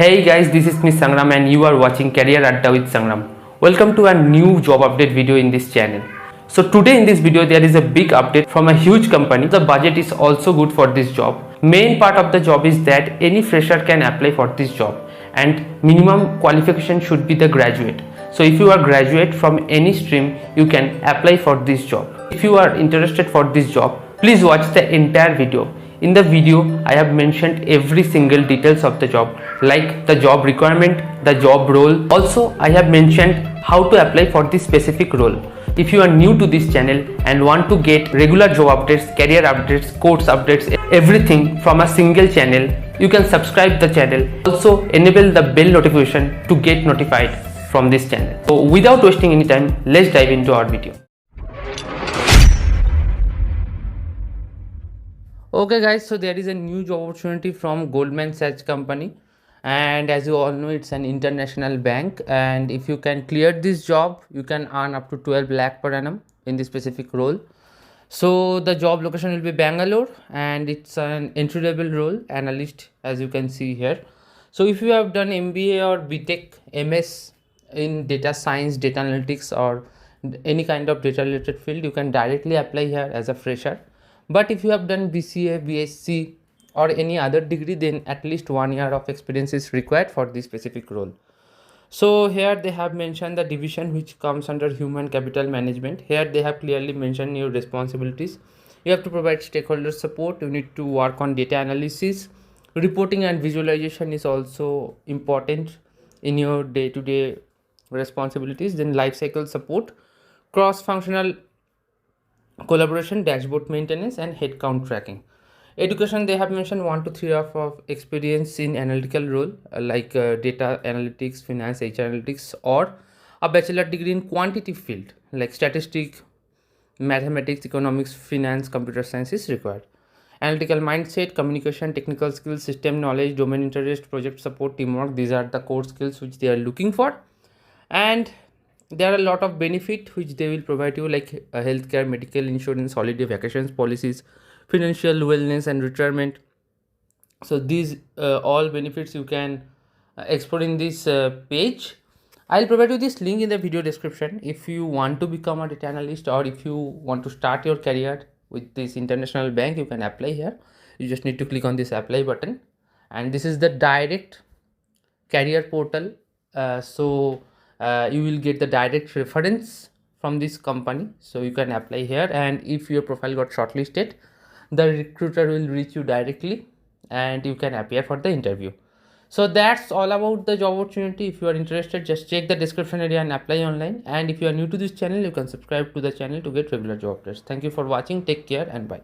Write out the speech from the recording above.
Hey guys, this is Miss Sangram and you are watching Career Adda with Sangram. Welcome to a new job update video in this channel. So today in this video there is a big update from a huge company. The budget is also good for this job. Main part of the job is that any fresher can apply for this job and minimum qualification should be the graduate. So if you are graduate from any stream, you can apply for this job. If you are interested for this job, please watch the entire video. In the video, I have mentioned every single details of the job, like the job requirement, the job role. Also, I have mentioned how to apply for this specific role. If you are new to this channel and want to get regular job updates, career updates, course updates, everything from a single channel, you can subscribe the channel. Also, enable the bell notification to get notified from this channel. So without wasting any time, let's dive into our video. Okay guys, so there is a new job opportunity from Goldman Sachs company, and as you all know, it's an international bank, and if you can clear this job, you can earn up to 12 lakh per annum in this specific role. So the job location will be Bangalore, and it's an entry level role, analyst, as you can see here. So if you have done MBA or BTech, MS in data science, data analytics, or any kind of data related field, you can directly apply here as a fresher. But if you have done BCA, BSc or any other degree, then at least 1 year of experience is required for this specific role. So here they have mentioned the division which comes under human capital management. Here they have clearly mentioned your responsibilities. You have to provide stakeholder support. You need to work on data analysis. Reporting and visualization is also important in your day-to-day responsibilities. Then life cycle support, cross-functional collaboration, dashboard maintenance, and headcount tracking. Education, they have mentioned 1 to 3 years of experience in analytical role like data analytics, finance, HR analytics, or a bachelor degree in quantitative field like statistics, mathematics, economics, finance, computer science is required. Analytical mindset, communication, technical skills, system knowledge, domain interest, project support, teamwork, these are the core skills which they are looking for. And there are a lot of benefit which they will provide you, like healthcare, medical insurance, holiday, vacations policies, financial wellness, and retirement. So these all benefits you can explore in this page. I'll provide you this link in the video description. If you want to become a data analyst, or if you want to start your career with this international bank, you can apply here. You just need to click on this apply button, and this is the direct career portal. You will get the direct reference from this company, so you can apply here, and if your profile got shortlisted, the recruiter will reach you directly and you can appear for the interview. So that's all about the job opportunity. If you are interested, just check the description area and apply online, and if you are new to this channel, you can subscribe to the channel to get regular job updates. Thank you for watching. Take care and bye.